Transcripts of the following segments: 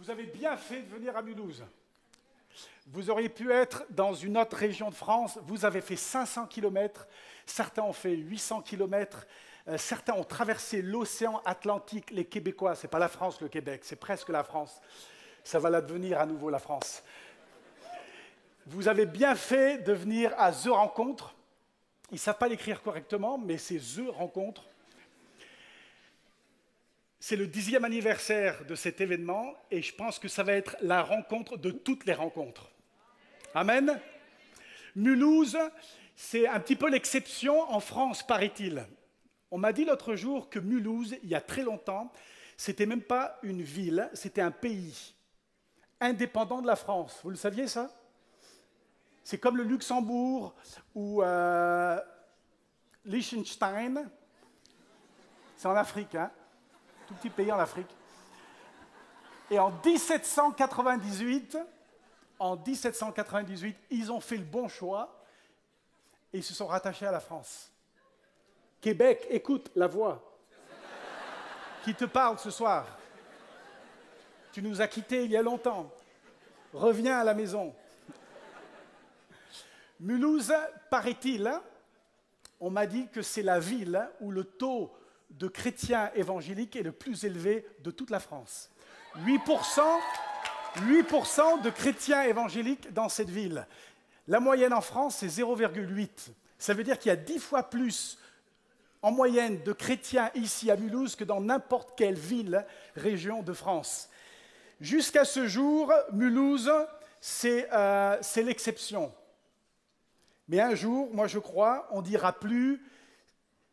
Vous avez bien fait de venir à Mulhouse. Vous auriez pu être dans une autre région de France. Vous avez fait 500 km, certains ont fait 800 km, certains ont traversé l'océan Atlantique. Les Québécois, ce n'est pas la France, le Québec, c'est presque la France. Ça va la devenir à nouveau la France. Vous avez bien fait de venir à The Rencontre. Ils ne savent pas l'écrire correctement, mais c'est The Rencontre. C'est le 10e anniversaire de cet événement et je pense que ça va être la rencontre de toutes les rencontres. Amen. Mulhouse, c'est un petit peu l'exception en France, paraît-il. On m'a dit l'autre jour que Mulhouse, il y a très longtemps, c'était même pas une ville, c'était un pays indépendant de la France. Vous le saviez ça? C'est comme le Luxembourg ou Liechtenstein. C'est en Afrique, hein? Tout petit pays en Afrique. Et en 1798, ils ont fait le bon choix et ils se sont rattachés à la France. Québec, écoute la voix qui te parle ce soir. Tu nous as quittés il y a longtemps. Reviens à la maison. Mulhouse, paraît-il, on m'a dit que c'est la ville où le taux de chrétiens évangéliques est le plus élevé de toute la France. 8% de chrétiens évangéliques dans cette ville. La moyenne en France, c'est 0,8. Ça veut dire qu'il y a 10 fois plus en moyenne de chrétiens ici à Mulhouse que dans n'importe quelle ville, région de France. Jusqu'à ce jour, Mulhouse, c'est l'exception. Mais un jour, moi je crois, on ne dira plus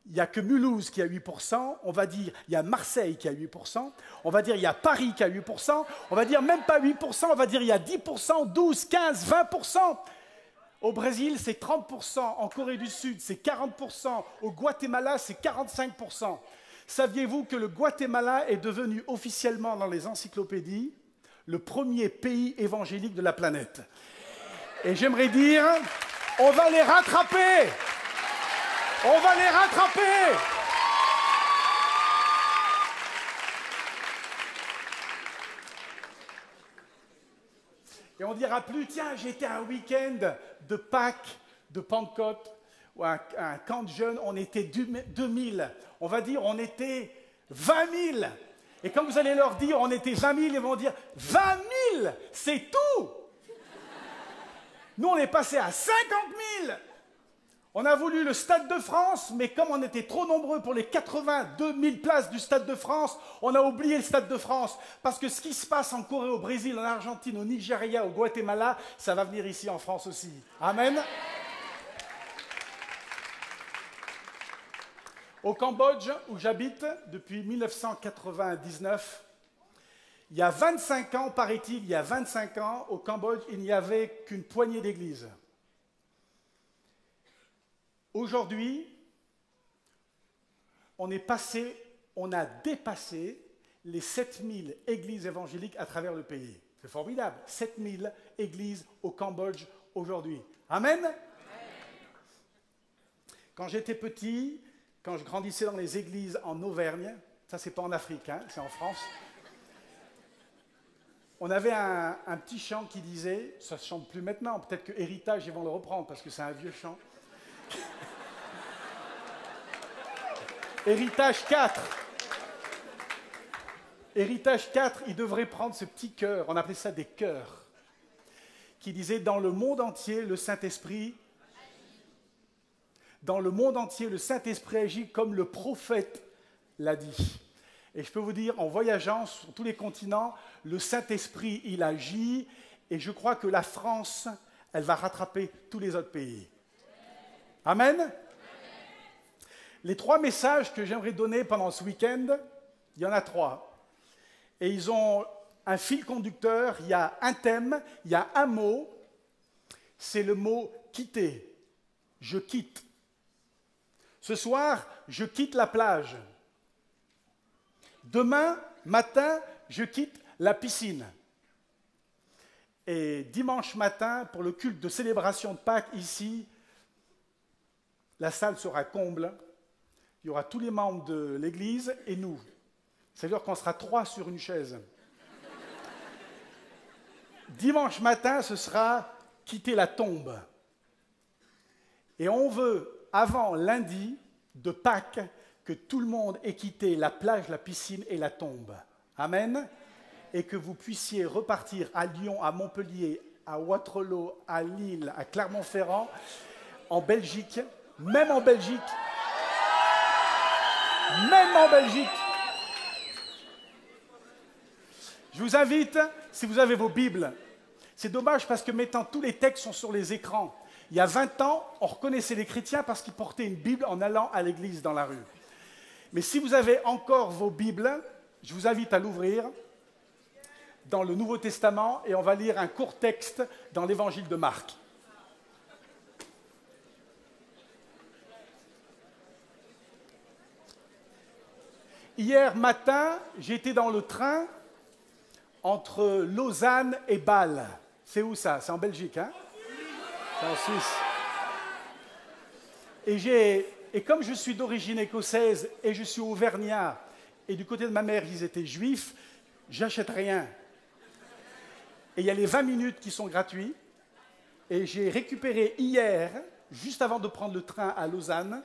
il n'y a que Mulhouse qui a 8%, on va dire il y a Marseille qui a 8%, on va dire il y a Paris qui a 8%, on va dire même pas 8%, on va dire il y a 10%, 12, 15, 20%. Au Brésil, c'est 30%, en Corée du Sud, c'est 40%, au Guatemala, c'est 45%. Saviez-vous que le Guatemala est devenu officiellement dans les encyclopédies le premier pays évangélique de la planète? Et j'aimerais dire, on va les rattraper! On va les rattraper! Et on ne dira plus, tiens, j'étais un week-end de Pâques, de Pentecôte, ou un camp de jeunes, on était 2000. On va dire, on était 20 000. Et quand vous allez leur dire, on était 20 000, ils vont dire, 20 000, c'est tout! Nous, on est passé à 50 000. On a voulu le Stade de France, mais comme on était trop nombreux pour les 82 000 places du Stade de France, on a oublié le Stade de France. Parce que ce qui se passe en Corée, au Brésil, en Argentine, au Nigeria, au Guatemala, ça va venir ici en France aussi. Amen. Au Cambodge, où j'habite depuis 1999, il y a 25 ans, paraît-il, il y a 25 ans, au Cambodge, il n'y avait qu'une poignée d'églises. Aujourd'hui, on a dépassé les 7000 églises évangéliques à travers le pays. C'est formidable, 7000 églises au Cambodge aujourd'hui. Amen. Amen. Quand j'étais petit, quand je grandissais dans les églises en Auvergne, ça c'est pas en Afrique, hein, c'est en France, on avait un petit chant qui disait, ça ne se chante plus maintenant, peut-être que Héritage, ils vont le reprendre parce que c'est un vieux chant. Héritage 4. Héritage 4, il devrait prendre ce petit cœur, on appelait ça des chœurs, qui disait dans le monde entier, le Saint-Esprit, agit comme le prophète l'a dit. Et je peux vous dire, en voyageant sur tous les continents, le Saint-Esprit, il agit, et je crois que la France, elle va rattraper tous les autres pays. Amen. Amen. Les 3 messages que j'aimerais donner pendant ce week-end, il y en a 3. Et ils ont un fil conducteur, il y a un thème, il y a un mot, c'est le mot « quitter ». Je quitte. Ce soir, je quitte la plage. Demain matin, je quitte la piscine. Et dimanche matin, pour le culte de célébration de Pâques ici, la salle sera comble. Il y aura tous les membres de l'Église et nous. C'est-à-dire qu'on sera 3 sur une chaise. Dimanche matin, ce sera quitter la tombe. Et on veut, avant lundi de Pâques, que tout le monde ait quitté la plage, la piscine et la tombe. Amen. Et que vous puissiez repartir à Lyon, à Montpellier, à Waterloo, à Lille, à Clermont-Ferrand, en Belgique, même en Belgique, Je vous invite, si vous avez vos Bibles, c'est dommage parce que maintenant tous les textes sont sur les écrans. Il y a 20 ans, on reconnaissait les chrétiens parce qu'ils portaient une Bible en allant à l'église dans la rue. Mais si vous avez encore vos Bibles, je vous invite à l'ouvrir dans le Nouveau Testament et on va lire un court texte dans l'Évangile de Marc. Hier matin, j'étais dans le train entre Lausanne et Bâle. C'est où ça? C'est en Belgique, hein? C'est en Suisse. Et comme je suis d'origine écossaise et je suis auvergnat, et du côté de ma mère, ils étaient juifs, j'achète rien. Et il y a les 20 minutes qui sont gratuits. Et j'ai récupéré hier, juste avant de prendre le train à Lausanne,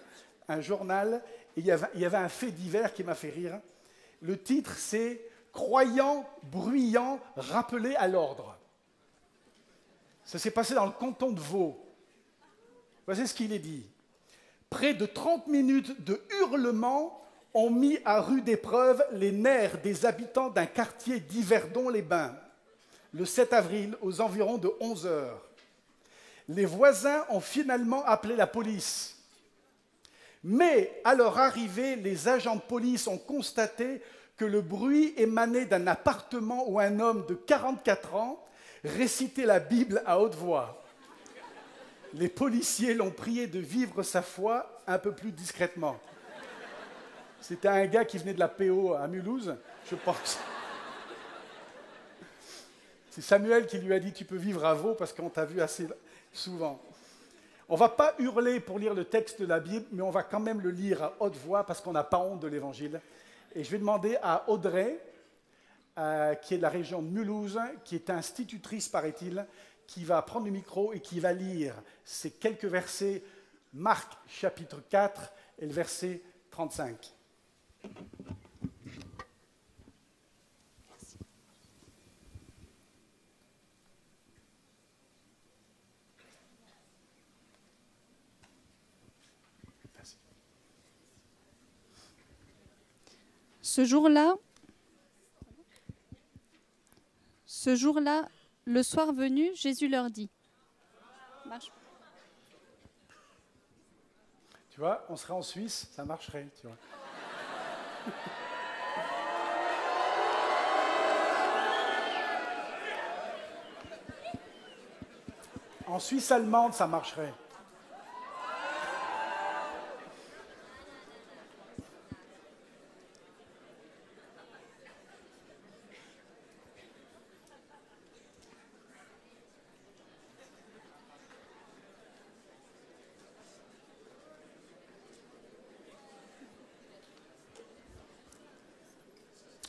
un journal. Et il y avait un fait divers qui m'a fait rire. Le titre, c'est « Croyants bruyants rappelés à l'ordre ». Ça s'est passé dans le canton de Vaud. Voici ce qu'il est dit. Près de 30 minutes de hurlements ont mis à rude épreuve les nerfs des habitants d'un quartier d'Yverdon-les-Bains, le 7 avril, aux environs de 11 heures. Les voisins ont finalement appelé la police. Mais à leur arrivée, les agents de police ont constaté que le bruit émanait d'un appartement où un homme de 44 ans récitait la Bible à haute voix. Les policiers l'ont prié de vivre sa foi un peu plus discrètement. C'était un gars qui venait de la PO à Mulhouse, je pense. C'est Samuel qui lui a dit « Tu peux vivre à Vaud parce qu'on t'a vu assez souvent ». On ne va pas hurler pour lire le texte de la Bible, mais on va quand même le lire à haute voix parce qu'on n'a pas honte de l'Évangile. Et je vais demander à Audrey, qui est de la région de Mulhouse, qui est institutrice, paraît-il, qui va prendre le micro et qui va lire ces quelques versets, Marc chapitre 4 et le verset 35. Ce jour-là, le soir venu, Jésus leur dit. Marche. Tu vois, on serait en Suisse, ça marcherait, tu vois. En Suisse allemande, ça marcherait.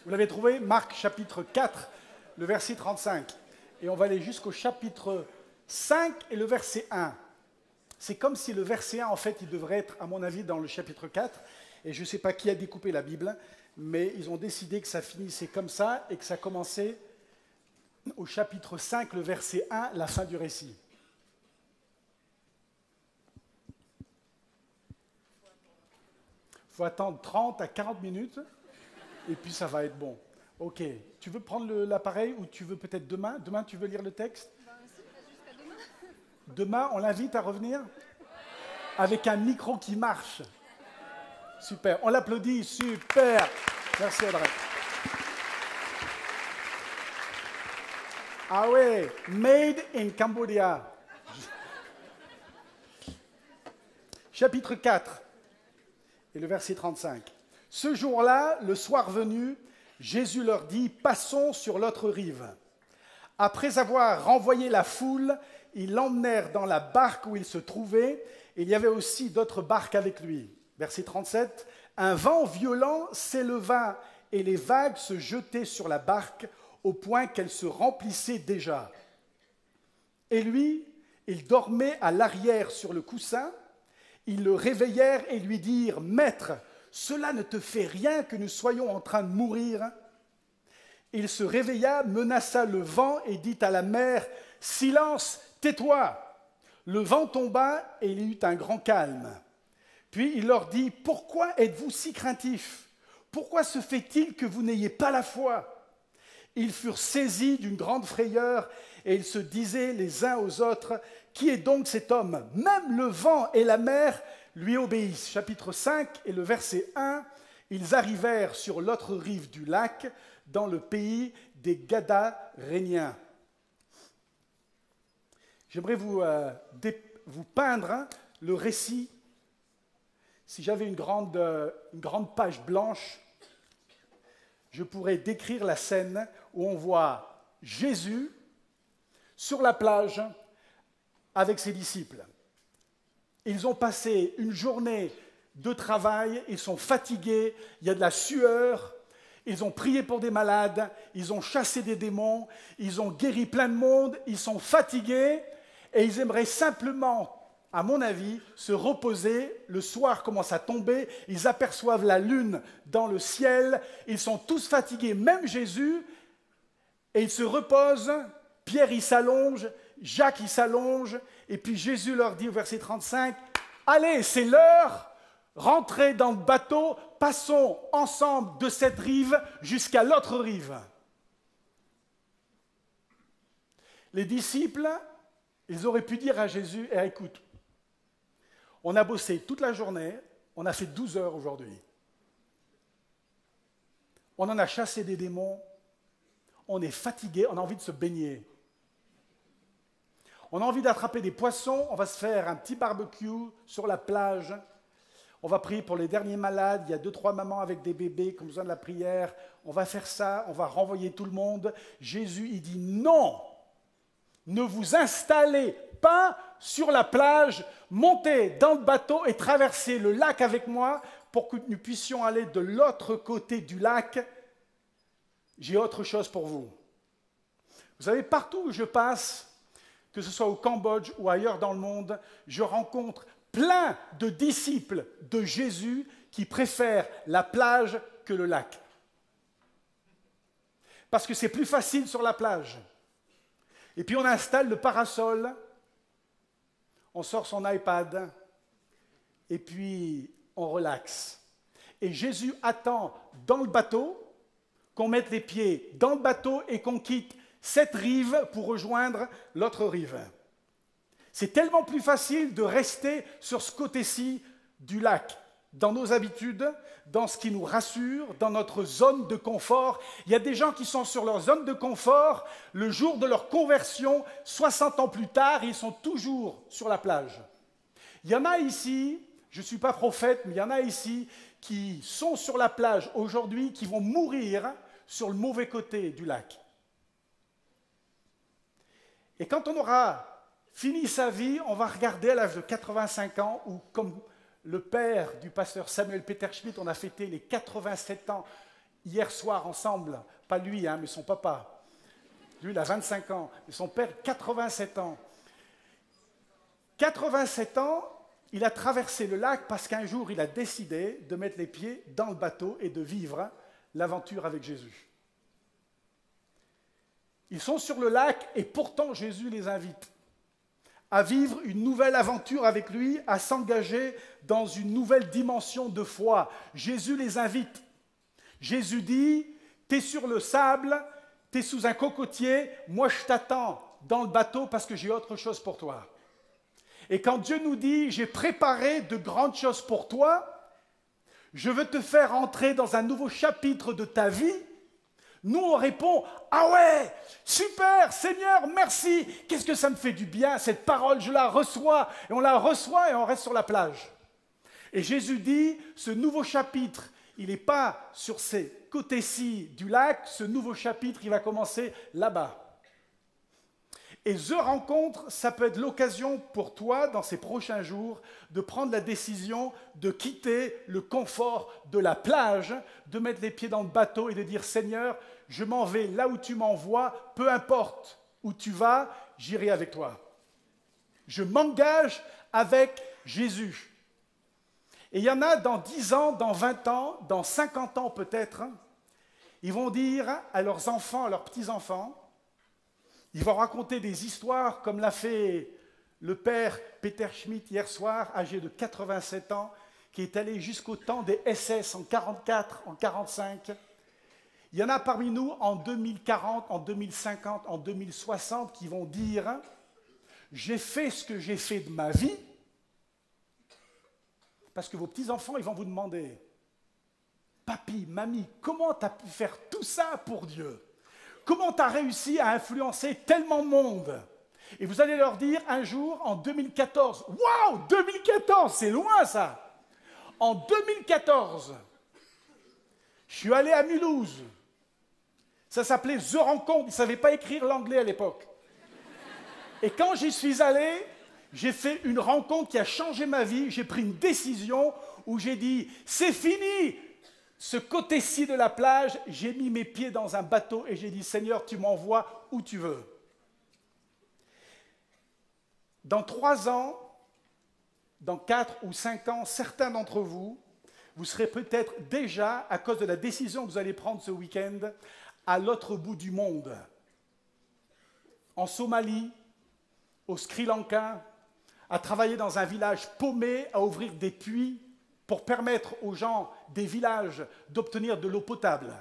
Vous l'avez trouvé? Marc chapitre 4, le verset 35. Et on va aller jusqu'au chapitre 5 et le verset 1. C'est comme si le verset 1, en fait, il devrait être, à mon avis, dans le chapitre 4. Et je ne sais pas qui a découpé la Bible, mais ils ont décidé que ça finissait comme ça et que ça commençait au chapitre 5, le verset 1, la fin du récit. Il faut attendre 30 à 40 minutes. Et puis ça va être bon. Ok. Tu veux prendre l'appareil ou tu veux peut-être demain? Demain, tu veux lire le texte? Jusqu'à demain. Demain, on l'invite à revenir? Avec un micro qui marche. Super. On l'applaudit. Super. Merci Audrey. Ah ouais. Made in Cambodia. Chapitre 4 et le verset 35. Ce jour-là, le soir venu, Jésus leur dit « Passons sur l'autre rive ». Après avoir renvoyé la foule, ils l'emmenèrent dans la barque où il se trouvait, et il y avait aussi d'autres barques avec lui. Verset 37, « Un vent violent s'éleva, et les vagues se jetaient sur la barque, au point qu'elle se remplissait déjà. Et lui, il dormait à l'arrière sur le coussin. Ils le réveillèrent et lui dirent « Maître, cela ne te fait rien que nous soyons en train de mourir ?» Il se réveilla, menaça le vent et dit à la mer « Silence, tais-toi !» Le vent tomba et il y eut un grand calme. Puis il leur dit « Pourquoi êtes-vous si craintifs? Pourquoi se fait-il que vous n'ayez pas la foi ?» Ils furent saisis d'une grande frayeur et ils se disaient les uns aux autres « Qui est donc cet homme? Même le vent et la mer lui obéissent. » Chapitre 5 et le verset 1, ils arrivèrent sur l'autre rive du lac, dans le pays des Gadaréniens. J'aimerais vous peindre le récit. Si j'avais une grande page blanche, je pourrais décrire la scène où on voit Jésus sur la plage avec ses disciples. Ils ont passé une journée de travail, ils sont fatigués, il y a de la sueur, ils ont prié pour des malades, ils ont chassé des démons, ils ont guéri plein de monde, ils sont fatigués et ils aimeraient simplement, à mon avis, se reposer. Le soir commence à tomber, ils aperçoivent la lune dans le ciel, ils sont tous fatigués, même Jésus, et ils se reposent. Pierre, il s'allonge, Jacques, il s'allonge, et puis Jésus leur dit au verset 35, « Allez, c'est l'heure, rentrez dans le bateau, passons ensemble de cette rive jusqu'à l'autre rive. » Les disciples, ils auraient pu dire à Jésus, « Écoute, on a bossé toute la journée, on a fait 12 heures aujourd'hui. On en a chassé des démons, on est fatigué, on a envie de se baigner. On a envie d'attraper des poissons, on va se faire un petit barbecue sur la plage. On va prier pour les derniers malades, il y a 2-3 mamans avec des bébés qui ont besoin de la prière. On va faire ça, on va renvoyer tout le monde. » Jésus, il dit « Non, ne vous installez pas sur la plage, montez dans le bateau et traversez le lac avec moi pour que nous puissions aller de l'autre côté du lac. J'ai autre chose pour vous. » Vous savez, partout où je passe, que ce soit au Cambodge ou ailleurs dans le monde, je rencontre plein de disciples de Jésus qui préfèrent la plage que le lac. Parce que c'est plus facile sur la plage. Et puis on installe le parasol, on sort son iPad, et puis on relaxe. Et Jésus attend dans le bateau qu'on mette les pieds dans le bateau et qu'on quitte cette rive pour rejoindre l'autre rive. C'est tellement plus facile de rester sur ce côté-ci du lac, dans nos habitudes, dans ce qui nous rassure, dans notre zone de confort. Il y a des gens qui sont sur leur zone de confort, le jour de leur conversion, 60 ans plus tard, ils sont toujours sur la plage. Il y en a ici, je ne suis pas prophète, mais il y en a ici qui sont sur la plage aujourd'hui, qui vont mourir sur le mauvais côté du lac. Et quand on aura fini sa vie, on va regarder à l'âge de 85 ans, ou comme le père du pasteur Samuel Peter Schmidt, on a fêté les 87 ans hier soir ensemble, pas lui, mais son papa. Lui, il a 25 ans, et son père, 87 ans. 87 ans, il a traversé le lac parce qu'un jour, il a décidé de mettre les pieds dans le bateau et de vivre l'aventure avec Jésus. Ils sont sur le lac et pourtant Jésus les invite à vivre une nouvelle aventure avec lui, à s'engager dans une nouvelle dimension de foi. Jésus les invite. Jésus dit, « T'es sur le sable, t'es sous un cocotier, moi je t'attends dans le bateau parce que j'ai autre chose pour toi. » Et quand Dieu nous dit, « J'ai préparé de grandes choses pour toi, je veux te faire entrer dans un nouveau chapitre de ta vie », nous, on répond « Ah ouais, super, Seigneur, merci, qu'est-ce que ça me fait du bien, cette parole, je la reçois. » Et on la reçoit et on reste sur la plage. Et Jésus dit, ce nouveau chapitre, il n'est pas sur ces côtés-ci du lac, ce nouveau chapitre, il va commencer là-bas. Et The Rencontre, ça peut être l'occasion pour toi, dans ces prochains jours, de prendre la décision de quitter le confort de la plage, de mettre les pieds dans le bateau et de dire « Seigneur, je m'en vais là où tu m'envoies, peu importe où tu vas, j'irai avec toi. Je m'engage avec Jésus. Et il y en a dans 10 ans, dans 20 ans, dans 50 ans peut-être, ils vont dire à leurs enfants, à leurs petits-enfants, ils vont raconter des histoires comme l'a fait le père Peter Schmidt hier soir, âgé de 87 ans, qui est allé jusqu'au temps des SS en 44, en 45. Il y en a parmi nous en 2040, en 2050, en 2060 qui vont dire « J'ai fait ce que j'ai fait de ma vie », parce que vos petits-enfants, ils vont vous demander « Papy, mamie, comment tu as pu faire tout ça pour Dieu ? Comment tu as réussi à influencer tellement de monde ?» Et vous allez leur dire un jour, en 2014, « Waouh, 2014, c'est loin ça !» En 2014, je suis allé à Mulhouse. Ça s'appelait The Rencontre. Ils ne savaient pas écrire l'anglais à l'époque. Et quand j'y suis allé, j'ai fait une rencontre qui a changé ma vie. J'ai pris une décision où j'ai dit, c'est fini, ce côté-ci de la plage. J'ai mis mes pieds dans un bateau et j'ai dit, Seigneur, tu m'envoies où tu veux. Dans 3 ans, dans 4 ou 5 ans, certains d'entre vous, vous serez peut-être déjà, à cause de la décision que vous allez prendre ce week-end, à l'autre bout du monde. En Somalie, au Sri Lanka, à travailler dans un village paumé, à ouvrir des puits pour permettre aux gens des villages d'obtenir de l'eau potable.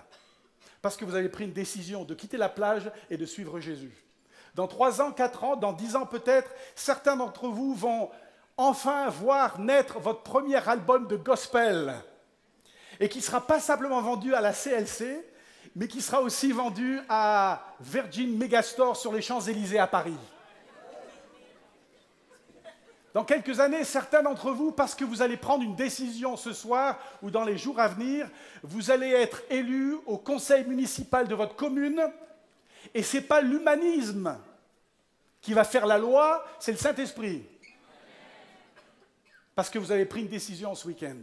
Parce que vous avez pris une décision de quitter la plage et de suivre Jésus. Dans 3 ans, 4 ans, dans 10 ans peut-être, certains d'entre vous vont enfin voir naître votre premier album de gospel et qui ne sera pas simplement vendu à la CLC, mais qui sera aussi vendu à Virgin Megastore sur les Champs-Élysées à Paris. Dans quelques années, certains d'entre vous, parce que vous allez prendre une décision ce soir ou dans les jours à venir, vous allez être élus au conseil municipal de votre commune et ce n'est pas l'humanisme qui va faire la loi, c'est le Saint-Esprit. Parce que vous avez pris une décision ce week-end.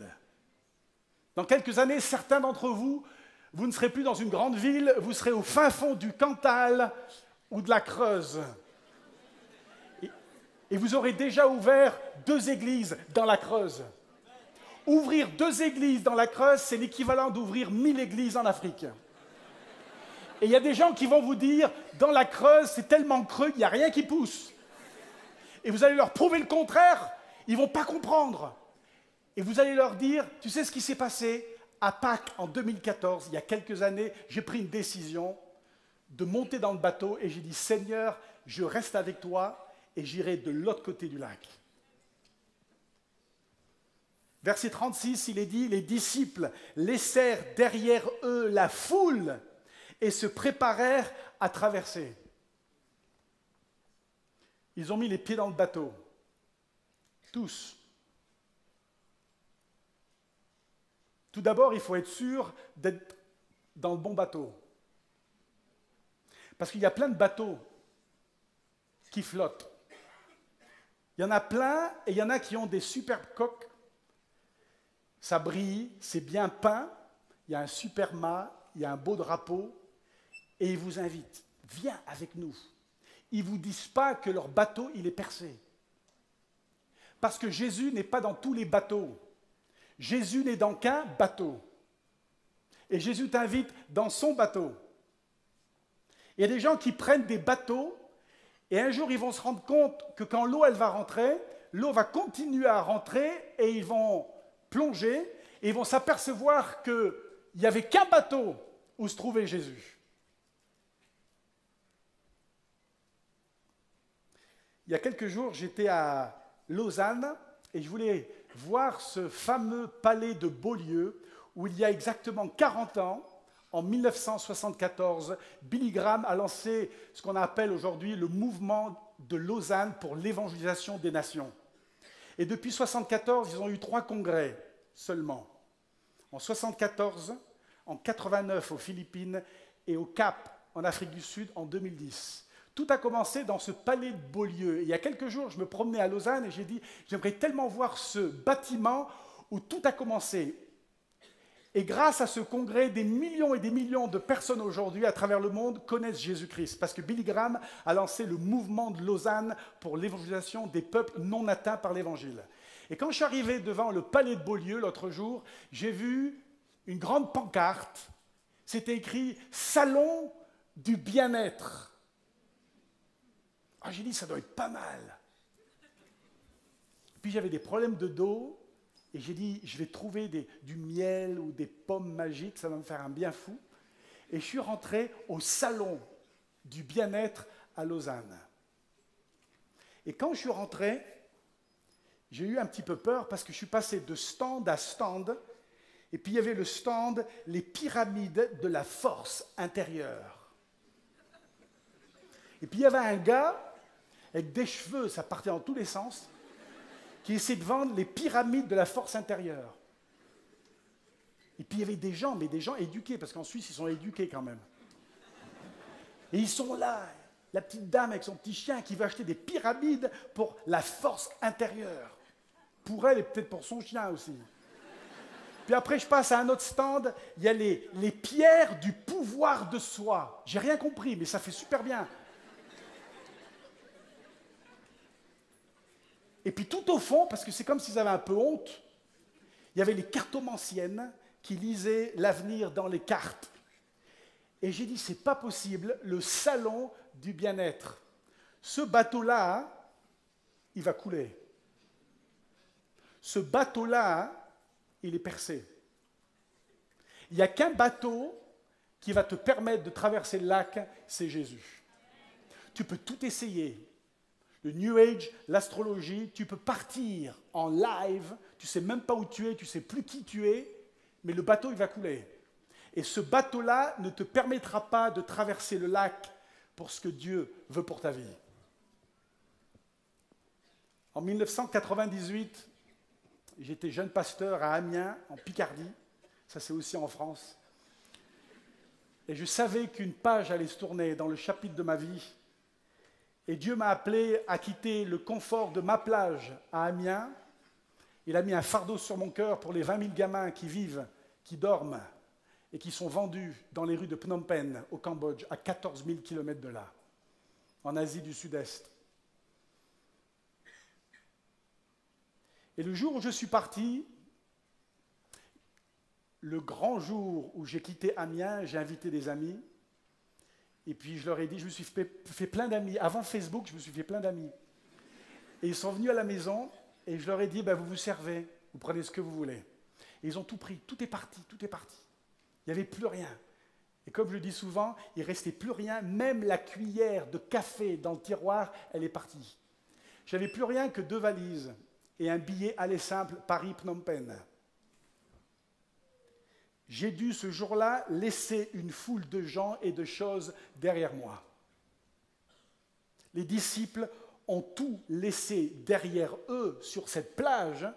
Dans quelques années, certains d'entre vous, vous ne serez plus dans une grande ville, vous serez au fin fond du Cantal ou de la Creuse. Et vous aurez déjà ouvert 2 églises dans la Creuse. Ouvrir 2 églises dans la Creuse, c'est l'équivalent d'ouvrir 1000 églises en Afrique. Et il y a des gens qui vont vous dire, dans la Creuse, c'est tellement creux, il n'y a rien qui pousse. Et vous allez leur prouver le contraire, ils ne vont pas comprendre. Et vous allez leur dire, tu sais ce qui s'est passé ? À Pâques, en 2014, il y a quelques années, j'ai pris une décision de monter dans le bateau et j'ai dit, Seigneur, je reste avec toi et j'irai de l'autre côté du lac. Verset 36, il est dit, les disciples laissèrent derrière eux la foule et se préparèrent à traverser. Ils ont mis les pieds dans le bateau. Tous. Tout d'abord, il faut être sûr d'être dans le bon bateau. Parce qu'il y a plein de bateaux qui flottent. Il y en a plein et il y en a qui ont des superbes coques. Ça brille, c'est bien peint, il y a un super mât, il y a un beau drapeau et ils vous invitent. Viens avec nous. Ils ne vous disent pas que leur bateau, il est percé. Parce que Jésus n'est pas dans tous les bateaux. Jésus n'est dans qu'un bateau. Et Jésus t'invite dans son bateau. Il y a des gens qui prennent des bateaux et un jour ils vont se rendre compte que quand l'eau elle va rentrer, l'eau va continuer à rentrer et ils vont plonger et ils vont s'apercevoir qu'il n'y avait qu'un bateau où se trouvait Jésus. Il y a quelques jours, j'étais à Lausanne et je voulais voir ce fameux palais de Beaulieu où il y a exactement 40 ans, en 1974, Billy Graham a lancé ce qu'on appelle aujourd'hui le mouvement de Lausanne pour l'évangélisation des nations. Et depuis 1974, ils ont eu 3 congrès seulement. En 1974, en 89 aux Philippines et au Cap en Afrique du Sud en 2010. Tout a commencé dans ce palais de Beaulieu. Et il y a quelques jours, je me promenais à Lausanne et j'ai dit, j'aimerais tellement voir ce bâtiment où tout a commencé. Et grâce à ce congrès, des millions et des millions de personnes aujourd'hui à travers le monde connaissent Jésus-Christ. Parce que Billy Graham a lancé le mouvement de Lausanne pour l'évangélisation des peuples non atteints par l'évangile. Et quand je suis arrivé devant le palais de Beaulieu l'autre jour, j'ai vu une grande pancarte. C'était écrit « Salon du bien-être ». Ah, j'ai dit, ça doit être pas mal. Puis j'avais des problèmes de dos. Et j'ai dit, je vais trouver du miel ou des pommes magiques, ça va me faire un bien fou. Et je suis rentré au salon du bien-être à Lausanne. Et quand je suis rentré, j'ai eu un petit peu peur parce que je suis passé de stand à stand. Et puis il y avait le stand « Les pyramides de la force intérieure ». Et puis il y avait un gars avec des cheveux, ça partait dans tous les sens, qui essaie de vendre les pyramides de la force intérieure. Et puis il y avait des gens, mais des gens éduqués, parce qu'en Suisse, ils sont éduqués quand même. Et ils sont là, la petite dame avec son petit chien qui veut acheter des pyramides pour la force intérieure. Pour elle et peut-être pour son chien aussi. Puis après, je passe à un autre stand, il y a les pierres du pouvoir de soi. J'ai rien compris, mais ça fait super bien. Et puis tout au fond, parce que c'est comme s'ils avaient un peu honte, il y avait les cartomanciennes qui lisaient l'avenir dans les cartes. Et j'ai dit, c'est pas possible, le salon du bien-être. Ce bateau-là, il va couler. Ce bateau-là, il est percé. Il n'y a qu'un bateau qui va te permettre de traverser le lac, c'est Jésus. Tu peux tout essayer. Le New Age, l'astrologie, tu peux partir en live, tu ne sais même pas où tu es, tu ne sais plus qui tu es, mais le bateau, il va couler. Et ce bateau-là ne te permettra pas de traverser le lac pour ce que Dieu veut pour ta vie. En 1998, j'étais jeune pasteur à Amiens, en Picardie, ça c'est aussi en France, et je savais qu'une page allait se tourner dans le chapitre de ma vie. Et Dieu m'a appelé à quitter le confort de ma plage à Amiens. Il a mis un fardeau sur mon cœur pour les 20 000 gamins qui vivent, qui dorment et qui sont vendus dans les rues de Phnom Penh, au Cambodge, à 14 000 km de là, en Asie du Sud-Est. Et le jour où je suis parti, le grand jour où j'ai quitté Amiens, j'ai invité des amis. Et puis je leur ai dit, je me suis fait plein d'amis. Avant Facebook, je me suis fait plein d'amis. Et ils sont venus à la maison et je leur ai dit, vous vous servez, vous prenez ce que vous voulez. Et ils ont tout pris, tout est parti, tout est parti. Il n'y avait plus rien. Et comme je le dis souvent, il ne restait plus rien, même la cuillère de café dans le tiroir, elle est partie. Je n'avais plus rien que 2 valises et un billet aller simple Paris-Phnom Penh. J'ai dû ce jour-là laisser une foule de gens et de choses derrière moi. Les disciples ont tout laissé derrière eux sur cette plage,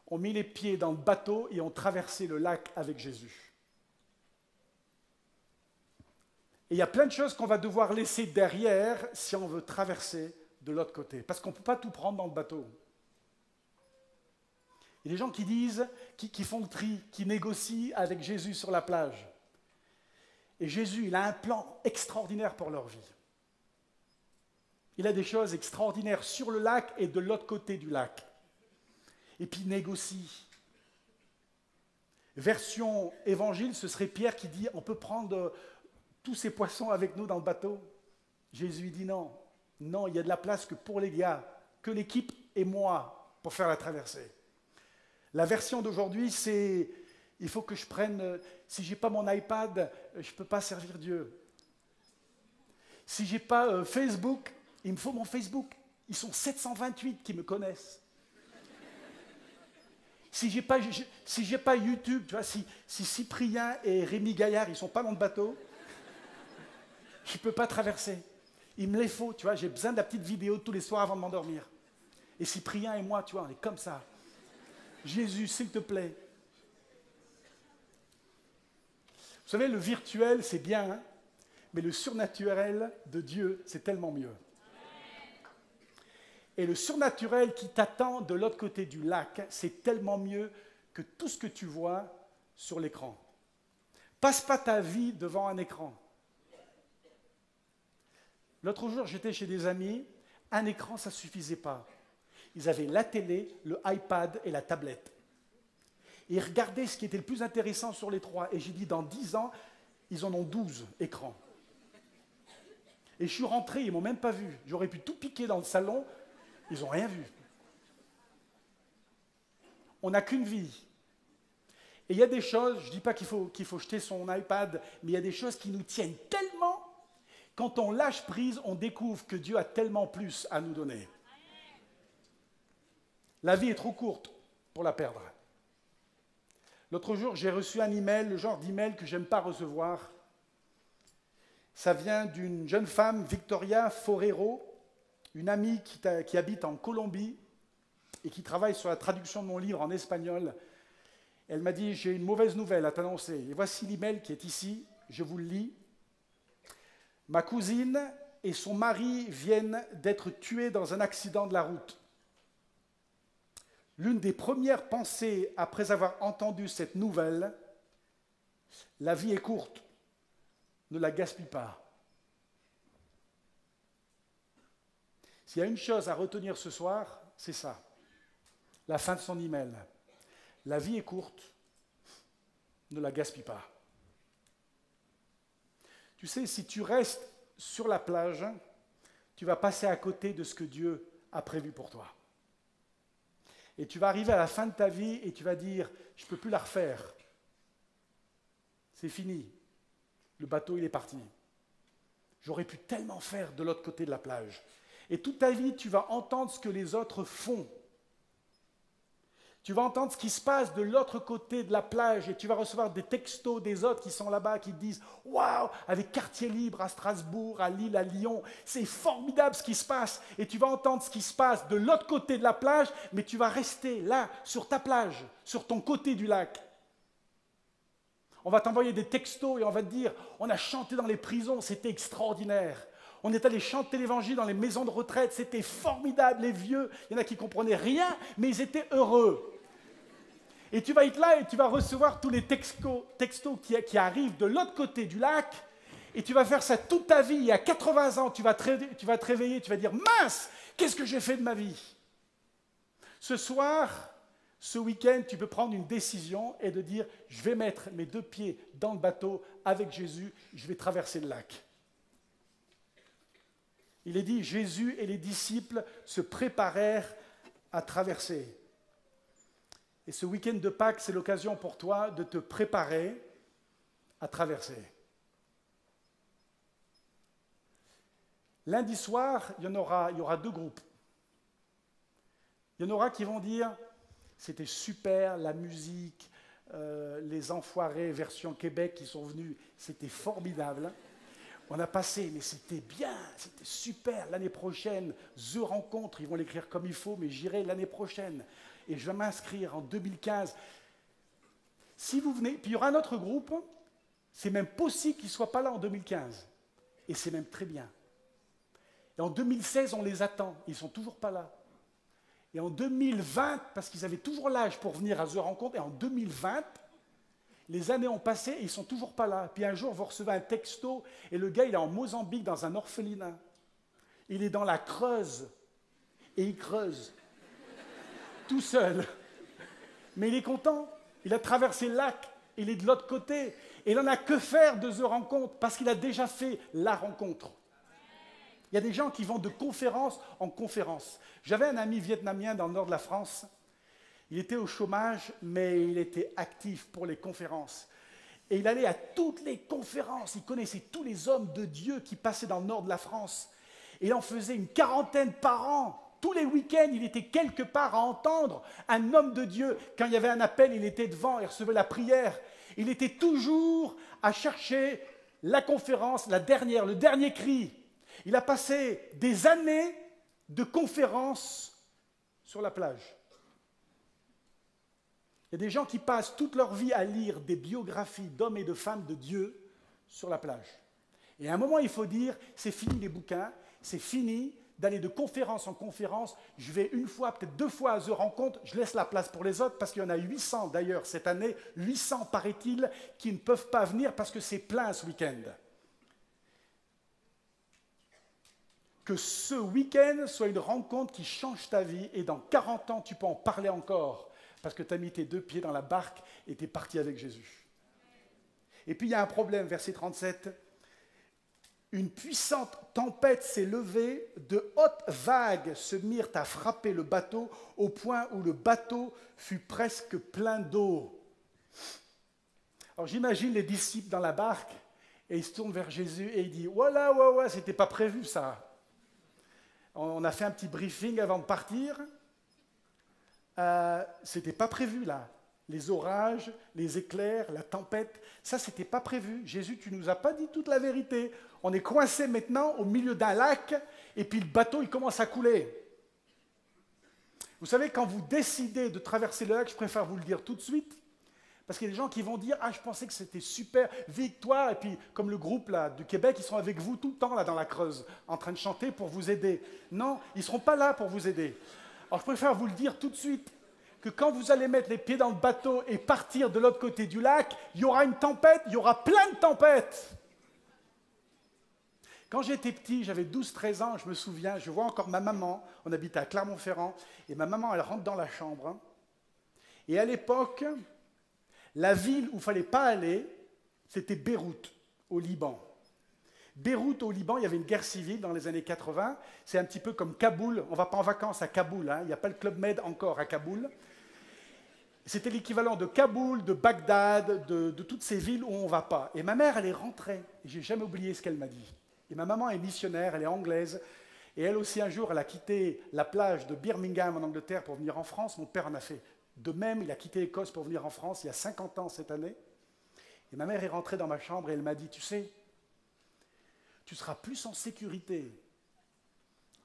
ont mis les pieds dans le bateau et ont traversé le lac avec Jésus. Et il y a plein de choses qu'on va devoir laisser derrière si on veut traverser de l'autre côté, parce qu'on ne peut pas tout prendre dans le bateau. Il y a des gens qui disent, qui font le tri, qui négocient avec Jésus sur la plage. Et Jésus, il a un plan extraordinaire pour leur vie. Il a des choses extraordinaires sur le lac et de l'autre côté du lac. Et puis il négocie. Version évangile, ce serait Pierre qui dit, on peut prendre tous ces poissons avec nous dans le bateau. Jésus dit non. Non, il y a de la place que pour les gars, que l'équipe et moi pour faire la traversée. La version d'aujourd'hui, c'est il faut que je prenne, si je n'ai pas mon iPad, je ne peux pas servir Dieu. Si je n'ai pas Facebook, il me faut mon Facebook. Ils sont 728 qui me connaissent. Si je n'ai pas YouTube, tu vois, si Cyprien et Rémi Gaillard, ils ne sont pas dans le bateau, je ne peux pas traverser. Il me les faut, tu vois, j'ai besoin de la petite vidéo tous les soirs avant de m'endormir. Et Cyprien et moi, tu vois, on est comme ça. Jésus, s'il te plaît. Vous savez, le virtuel, c'est bien, hein, mais le surnaturel de Dieu, c'est tellement mieux. Et le surnaturel qui t'attend de l'autre côté du lac, c'est tellement mieux que tout ce que tu vois sur l'écran. Passe pas ta vie devant un écran. L'autre jour, j'étais chez des amis, un écran, ça ne suffisait pas. Ils avaient la télé, le iPad et la tablette. Et ils regardaient ce qui était le plus intéressant sur les trois. Et j'ai dit, dans 10 ans, ils en ont 12 écrans. Et je suis rentré, ils ne m'ont même pas vu. J'aurais pu tout piquer dans le salon, ils n'ont rien vu. On n'a qu'une vie. Et il y a des choses, je ne dis pas qu'il faut jeter son iPad, mais il y a des choses qui nous tiennent tellement, quand on lâche prise, on découvre que Dieu a tellement plus à nous donner. La vie est trop courte pour la perdre. L'autre jour, j'ai reçu un email, le genre d'email que je n'aime pas recevoir. Ça vient d'une jeune femme, Victoria Forero, une amie qui habite en Colombie et qui travaille sur la traduction de mon livre en espagnol. Elle m'a dit, j'ai une mauvaise nouvelle à t'annoncer. Et voici l'email qui est ici, je vous le lis. Ma cousine et son mari viennent d'être tués dans un accident de la route. L'une des premières pensées après avoir entendu cette nouvelle, la vie est courte, ne la gaspille pas. S'il y a une chose à retenir ce soir, c'est ça, la fin de son email. La vie est courte, ne la gaspille pas. Tu sais, si tu restes sur la plage, tu vas passer à côté de ce que Dieu a prévu pour toi. Et tu vas arriver à la fin de ta vie et tu vas dire, je ne peux plus la refaire. C'est fini. Le bateau, il est parti. J'aurais pu tellement faire de l'autre côté de la plage. Et toute ta vie, tu vas entendre ce que les autres font. Tu vas entendre ce qui se passe de l'autre côté de la plage et tu vas recevoir des textos des autres qui sont là-bas, qui te disent « Waouh, avec quartier libre à Strasbourg, à Lille, à Lyon, c'est formidable ce qui se passe !» Et tu vas entendre ce qui se passe de l'autre côté de la plage, mais tu vas rester là, sur ta plage, sur ton côté du lac. On va t'envoyer des textos et on va te dire « On a chanté dans les prisons, c'était extraordinaire !» On est allé chanter l'évangile dans les maisons de retraite, c'était formidable, les vieux, il y en a qui ne comprenaient rien, mais ils étaient heureux. Et tu vas être là et tu vas recevoir tous les textos qui arrivent de l'autre côté du lac, et tu vas faire ça toute ta vie, et à 80 ans, tu vas te réveiller, tu vas dire « Mince, qu'est-ce que j'ai fait de ma vie ?» Ce soir, ce week-end, tu peux prendre une décision et de dire « Je vais mettre mes 2 pieds dans le bateau avec Jésus, je vais traverser le lac. » Il est dit, Jésus et les disciples se préparèrent à traverser. Et ce week-end de Pâques, c'est l'occasion pour toi de te préparer à traverser. Lundi soir, il y aura 2 groupes. Il y en aura qui vont dire, c'était super, la musique, les enfoirés version Québec qui sont venus, c'était formidable. On a passé, mais c'était bien, c'était super. L'année prochaine, The Rencontre, ils vont l'écrire comme il faut, mais j'irai l'année prochaine. Et je vais m'inscrire en 2015. Si vous venez, puis il y aura un autre groupe, c'est même possible qu'ils ne soient pas là en 2015. Et c'est même très bien. Et en 2016, on les attend, ils ne sont toujours pas là. Et en 2020, parce qu'ils avaient toujours l'âge pour venir à The Rencontre, et en 2020, les années ont passé et ils ne sont toujours pas là. Puis un jour, vous recevez un texto et le gars, il est en Mozambique dans un orphelinat. Il est dans la Creuse et il creuse. Tout seul. Mais il est content. Il a traversé le lac. Il est de l'autre côté. Et il n'en a que faire de The Rencontre parce qu'il a déjà fait la rencontre. Il y a des gens qui vont de conférence en conférence. J'avais un ami vietnamien dans le nord de la France. Il était au chômage, mais il était actif pour les conférences. Et il allait à toutes les conférences. Il connaissait tous les hommes de Dieu qui passaient dans le nord de la France. Et il en faisait une 40aine par an. Tous les week-ends, il était quelque part à entendre un homme de Dieu. Quand il y avait un appel, il était devant et recevait la prière. Il était toujours à chercher la conférence, le dernier cri. Il a passé des années de conférences sur la plage. Il y a des gens qui passent toute leur vie à lire des biographies d'hommes et de femmes de Dieu sur la plage. Et à un moment, il faut dire, c'est fini les bouquins, c'est fini d'aller de conférence en conférence. Je vais une fois, peut-être 2 fois à The Rencontre. Je laisse la place pour les autres parce qu'il y en a 800 d'ailleurs cette année. 800 paraît-il qui ne peuvent pas venir parce que c'est plein ce week-end. Que ce week-end soit une rencontre qui change ta vie et dans 40 ans, tu peux en parler encore parce que tu as mis tes 2 pieds dans la barque et tu es parti avec Jésus. Et puis il y a un problème, verset 37. Une puissante tempête s'est levée, de hautes vagues se mirent à frapper le bateau au point où le bateau fut presque plein d'eau. Alors j'imagine les disciples dans la barque et ils se tournent vers Jésus et ils disent « Voilà, ouais, c'était pas prévu ça. On a fait un petit briefing avant de partir. C'était pas prévu là. Les orages, les éclairs, la tempête, ça, c'était pas prévu. Jésus, tu nous as pas dit toute la vérité. On est coincé maintenant au milieu d'un lac et puis le bateau, il commence à couler. Vous savez, quand vous décidez de traverser le lac, je préfère vous le dire tout de suite, parce qu'il y a des gens qui vont dire « Ah, je pensais que c'était super, victoire !» Et puis, comme le groupe là, du Québec, ils sont avec vous tout le temps là dans la Creuse, en train de chanter pour vous aider. Non, ils ne seront pas là pour vous aider. Alors, je préfère vous le dire tout de suite, que quand vous allez mettre les pieds dans le bateau et partir de l'autre côté du lac, il y aura une tempête, il y aura plein de tempêtes. Quand j'étais petit, j'avais 12-13 ans, je me souviens, je vois encore ma maman, on habitait à Clermont-Ferrand, et ma maman, elle rentre dans la chambre. Hein, et à l'époque, la ville où il ne fallait pas aller, c'était Beyrouth, au Liban. Beyrouth, au Liban, il y avait une guerre civile dans les années 80. C'est un petit peu comme Kaboul. On ne va pas en vacances à Kaboul. Hein. Il n'y a pas le Club Med encore à Kaboul. C'était l'équivalent de Kaboul, de Bagdad, de toutes ces villes où on ne va pas. Et ma mère, elle est rentrée. Je n'ai jamais oublié ce qu'elle m'a dit. Et ma maman est missionnaire, elle est anglaise. Et elle aussi, un jour, elle a quitté la plage de Birmingham en Angleterre pour venir en France. Mon père en a fait de même. Il a quitté l'Écosse pour venir en France il y a 50 ans cette année. Et ma mère est rentrée dans ma chambre et elle m'a dit, tu sais, tu seras plus en sécurité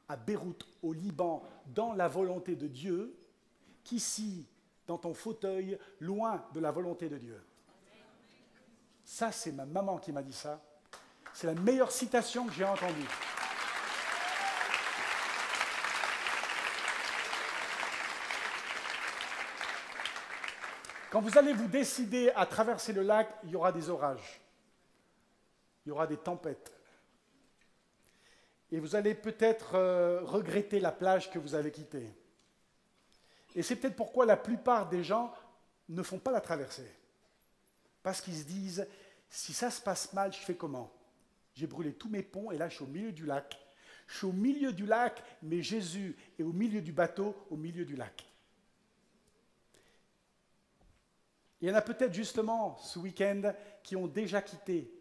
à Beyrouth, au Liban, dans la volonté de Dieu, qu'ici, dans ton fauteuil, loin de la volonté de Dieu. Ça, c'est ma maman qui m'a dit ça. C'est la meilleure citation que j'ai entendue. Quand vous allez vous décider à traverser le lac, il y aura des orages. Il y aura des tempêtes. Et vous allez peut-être regretter la plage que vous avez quittée. Et c'est peut-être pourquoi la plupart des gens ne font pas la traversée. Parce qu'ils se disent, si ça se passe mal, je fais comment? J'ai brûlé tous mes ponts et là je suis au milieu du lac. Je suis au milieu du lac, mais Jésus est au milieu du bateau, au milieu du lac. Il y en a peut-être justement ce week-end qui ont déjà quitté.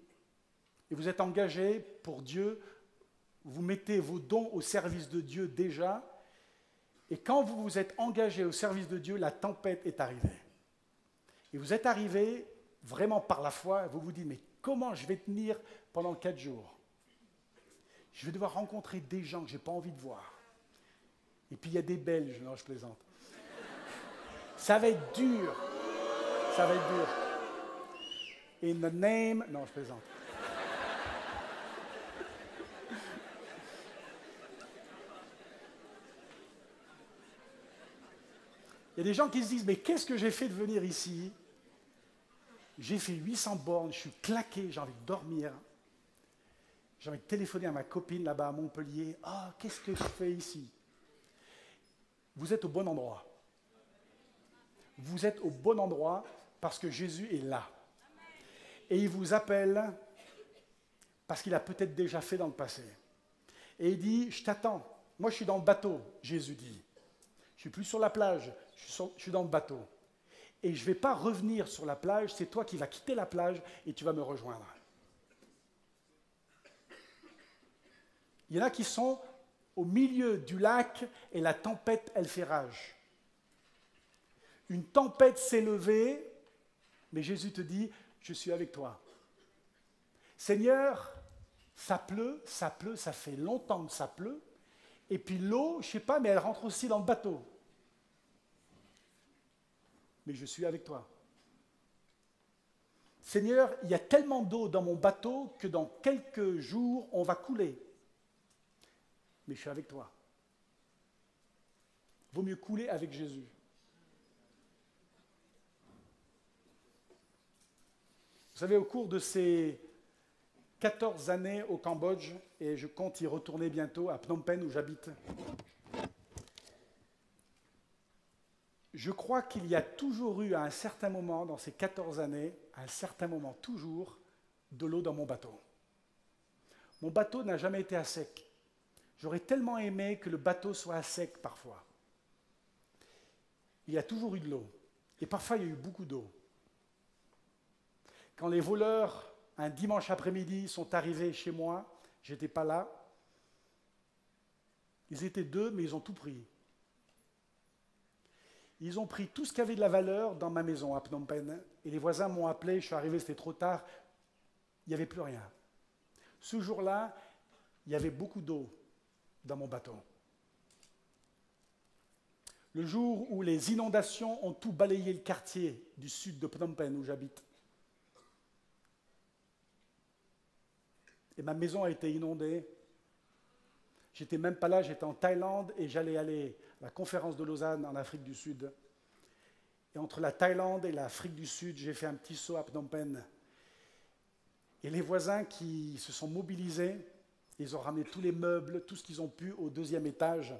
Et vous êtes engagés pour Dieu. Vous mettez vos dons au service de Dieu déjà, et quand vous vous êtes engagé au service de Dieu, la tempête est arrivée. Et vous êtes arrivé vraiment par la foi, vous vous dites, mais comment je vais tenir pendant 4 jours? Je vais devoir rencontrer des gens que je n'ai pas envie de voir. Et puis il y a des Belges, non, je plaisante. Ça va être dur. Ça va être dur. In the name... Non, je plaisante. Il y a des gens qui se disent, mais qu'est-ce que j'ai fait de venir ici? J'ai fait 800 bornes, je suis claqué, j'ai envie de dormir. J'ai envie de téléphoner à ma copine là-bas à Montpellier. Ah, qu'est-ce que je fais ici? Vous êtes au bon endroit. Vous êtes au bon endroit parce que Jésus est là. Et il vous appelle parce qu'il a peut-être déjà fait dans le passé. Et il dit, je t'attends. Moi, je suis dans le bateau, Jésus dit. Je ne suis plus sur la plage, je suis dans le bateau. Et je ne vais pas revenir sur la plage, c'est toi qui vas quitter la plage et tu vas me rejoindre. Il y en a qui sont au milieu du lac et la tempête, elle fait rage. Une tempête s'est levée, mais Jésus te dit, je suis avec toi. Seigneur, ça pleut, ça fait longtemps que ça pleut. Et puis l'eau, je ne sais pas, mais elle rentre aussi dans le bateau. Mais je suis avec toi. Seigneur, il y a tellement d'eau dans mon bateau que dans quelques jours, on va couler. mais je suis avec toi. Vaut mieux couler avec Jésus. Vous savez, au cours de ces 14 années au Cambodge, et je compte y retourner bientôt à Phnom Penh où j'habite, je crois qu'il y a toujours eu à un certain moment, dans ces 14 années, à un certain moment toujours, de l'eau dans mon bateau. Mon bateau n'a jamais été à sec. J'aurais tellement aimé que le bateau soit à sec parfois. Il y a toujours eu de l'eau. Et parfois, il y a eu beaucoup d'eau. Quand les voleurs, un dimanche après-midi, sont arrivés chez moi, je n'étais pas là. Ils étaient 2, mais ils ont tout pris. Ils ont pris tout ce qui avait de la valeur dans ma maison à Phnom Penh. Et les voisins m'ont appelé, je suis arrivé, c'était trop tard. Il n'y avait plus rien. Ce jour-là, il y avait beaucoup d'eau dans mon bateau. Le jour où les inondations ont tout balayé le quartier du sud de Phnom Penh où j'habite. Et ma maison a été inondée. J'étais même pas là, j'étais en Thaïlande et j'allais aller à la conférence de Lausanne en Afrique du Sud. Et entre la Thaïlande et l'Afrique du Sud, j'ai fait un petit saut à Phnom Penh. Et les voisins qui se sont mobilisés, ils ont ramené tous les meubles, tout ce qu'ils ont pu au 2e étage.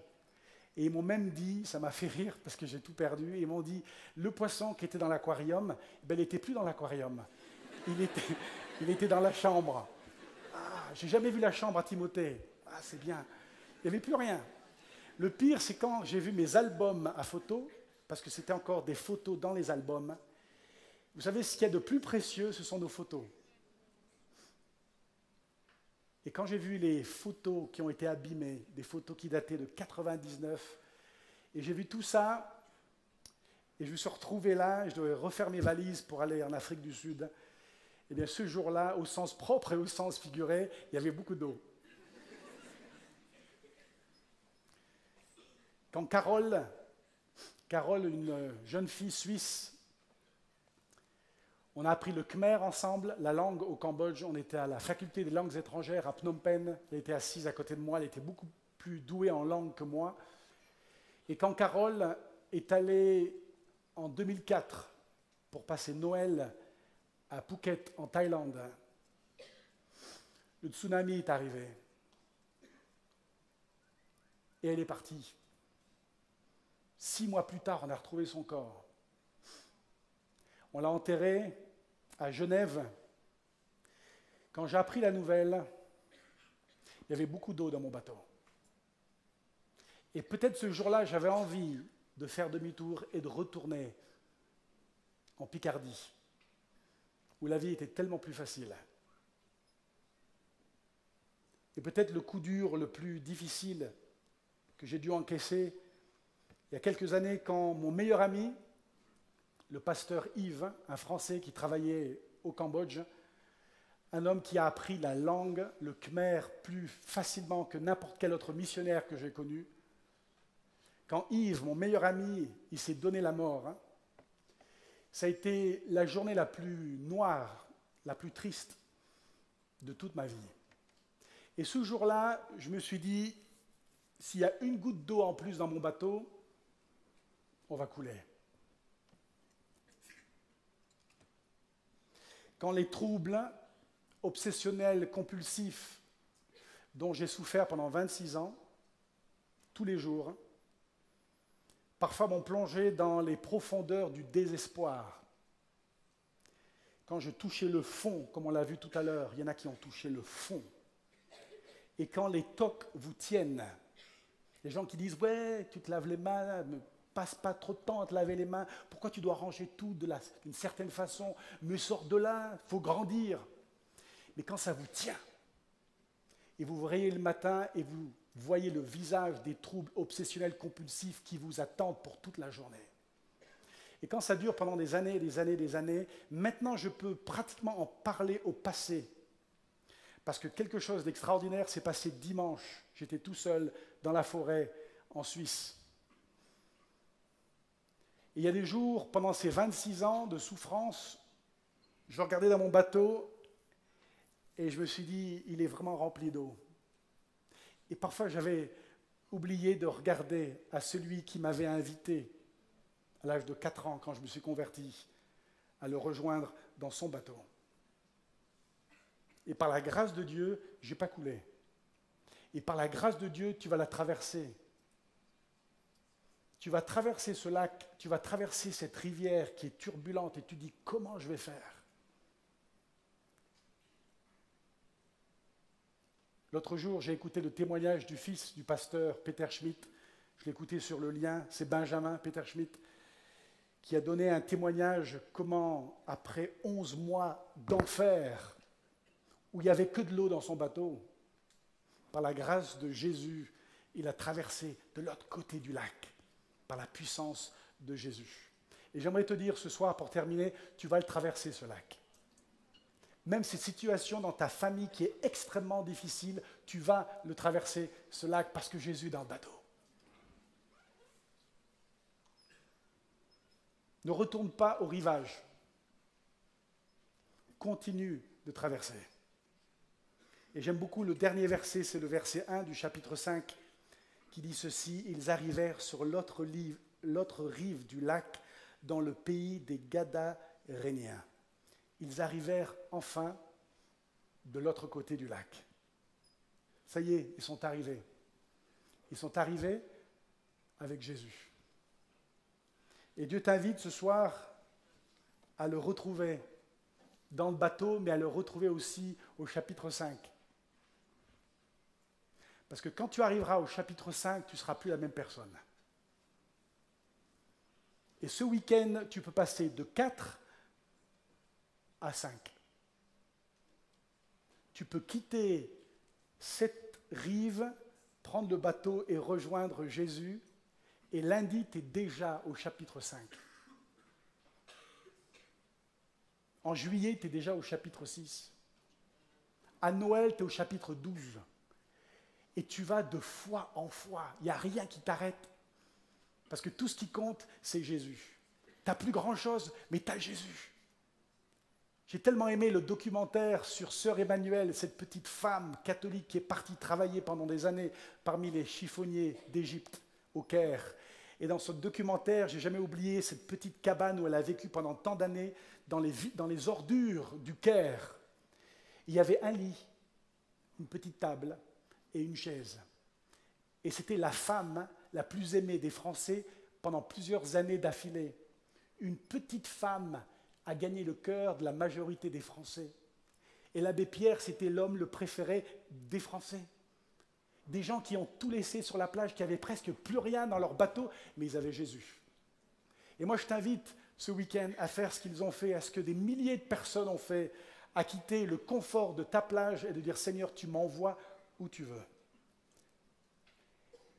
Et ils m'ont même dit, ça m'a fait rire parce que j'ai tout perdu, ils m'ont dit, le poisson qui était dans l'aquarium, ben, il n'était plus dans l'aquarium. Il était dans la chambre. Ah, j'ai jamais vu la chambre à Timothée. Ah, c'est bien. Il n'y avait plus rien. Le pire, c'est quand j'ai vu mes albums à photos, parce que c'était encore des photos dans les albums. Vous savez, ce qu'il y a de plus précieux, ce sont nos photos. Et quand j'ai vu les photos qui ont été abîmées, des photos qui dataient de 99, et j'ai vu tout ça, et je me suis retrouvé là, je devais refaire mes valises pour aller en Afrique du Sud. Eh bien, ce jour-là, au sens propre et au sens figuré, il y avait beaucoup d'eau. Quand Carole, une jeune fille suisse, on a appris le khmer ensemble, la langue au Cambodge. On était à la faculté des langues étrangères à Phnom Penh. Elle était assise à côté de moi, elle était beaucoup plus douée en langue que moi. Et quand Carole est allée en 2004 pour passer Noël à Phuket, en Thaïlande, le tsunami est arrivé. Et elle est partie. 6 mois plus tard, on a retrouvé son corps. On l'a enterré à Genève. Quand j'ai appris la nouvelle, il y avait beaucoup d'eau dans mon bateau. Et peut-être ce jour-là, j'avais envie de faire demi-tour et de retourner en Picardie, où la vie était tellement plus facile. Et peut-être le coup dur, le plus difficile que j'ai dû encaisser, il y a quelques années, quand mon meilleur ami, le pasteur Yves, un Français qui travaillait au Cambodge, un homme qui a appris la langue, le khmer, plus facilement que n'importe quel autre missionnaire que j'ai connu. Quand Yves, mon meilleur ami, il s'est donné la mort, ça a été la journée la plus noire, la plus triste de toute ma vie. Et ce jour-là, je me suis dit, s'il y a une goutte d'eau en plus dans mon bateau, on va couler. Quand les troubles obsessionnels compulsifs dont j'ai souffert pendant 26 ans, tous les jours, parfois m'ont plongé dans les profondeurs du désespoir. Quand je touchais le fond, comme on l'a vu tout à l'heure, il y en a qui ont touché le fond. Et quand les tocs vous tiennent, les gens qui disent « Ouais, tu te laves les mains, ne passe pas trop de temps à te laver les mains, pourquoi tu dois ranger tout d'une certaine façon, mais sors de là, il faut grandir. » Mais quand ça vous tient, et vous vous réveillez le matin et vous voyez le visage des troubles obsessionnels compulsifs qui vous attendent pour toute la journée. Et quand ça dure pendant des années, des années, des années, maintenant je peux pratiquement en parler au passé. Parce que quelque chose d'extraordinaire s'est passé dimanche. J'étais tout seul dans la forêt en Suisse. Et il y a des jours, pendant ces 26 ans de souffrance, je regardais dans mon bateau et je me suis dit, il est vraiment rempli d'eau. Et parfois, j'avais oublié de regarder à celui qui m'avait invité à l'âge de 4 ans, quand je me suis converti, à le rejoindre dans son bateau. Et par la grâce de Dieu, je n'ai pas coulé. Et par la grâce de Dieu, tu vas la traverser. Tu vas traverser ce lac, tu vas traverser cette rivière qui est turbulente et tu dis comment je vais faire. L'autre jour, j'ai écouté le témoignage du fils du pasteur Peter Schmidt. Je l'ai écouté sur le lien, c'est Benjamin Peter Schmidt, qui a donné un témoignage comment, après 11 mois d'enfer, où il n'y avait que de l'eau dans son bateau, par la grâce de Jésus, il a traversé de l'autre côté du lac, par la puissance de Jésus. Et j'aimerais te dire ce soir, pour terminer, tu vas le traverser, ce lac. Même cette situation dans ta famille qui est extrêmement difficile, tu vas le traverser, ce lac, parce que Jésus est dans le bateau. Ne retourne pas au rivage. Continue de traverser. Et j'aime beaucoup le dernier verset, c'est le verset 1 du chapitre 5, qui dit ceci: « Ils arrivèrent sur l'autre rive du lac, dans le pays des Gadaréniens. » Ils arrivèrent enfin de l'autre côté du lac. Ça y est, ils sont arrivés. Ils sont arrivés avec Jésus. Et Dieu t'invite ce soir à le retrouver dans le bateau, mais à le retrouver aussi au chapitre 5. Parce que quand tu arriveras au chapitre 5, tu ne seras plus la même personne. Et ce week-end, tu peux passer de 4 à 5. Tu peux quitter cette rive, prendre le bateau et rejoindre Jésus. Et lundi, tu es déjà au chapitre 5. En juillet, tu es déjà au chapitre 6. À Noël, tu es au chapitre 12. Et tu vas de foi en foi. Il n'y a rien qui t'arrête. Parce que tout ce qui compte, c'est Jésus. Tu n'as plus grand-chose, mais tu as Jésus. J'ai tellement aimé le documentaire sur Sœur Emmanuelle, cette petite femme catholique qui est partie travailler pendant des années parmi les chiffonniers d'Égypte, au Caire. Et dans ce documentaire, je n'ai jamais oublié cette petite cabane où elle a vécu pendant tant d'années dans les ordures du Caire. Il y avait un lit, une petite table et une chaise. Et c'était la femme la plus aimée des Français pendant plusieurs années d'affilée. Une petite femme a gagné le cœur de la majorité des Français. Et l'abbé Pierre, c'était l'homme le préféré des Français. Des gens qui ont tout laissé sur la plage, qui n'avaient presque plus rien dans leur bateau, mais ils avaient Jésus. Et moi, je t'invite ce week-end à faire ce qu'ils ont fait, à ce que des milliers de personnes ont fait, à quitter le confort de ta plage et de dire « Seigneur, tu m'envoies où tu veux ».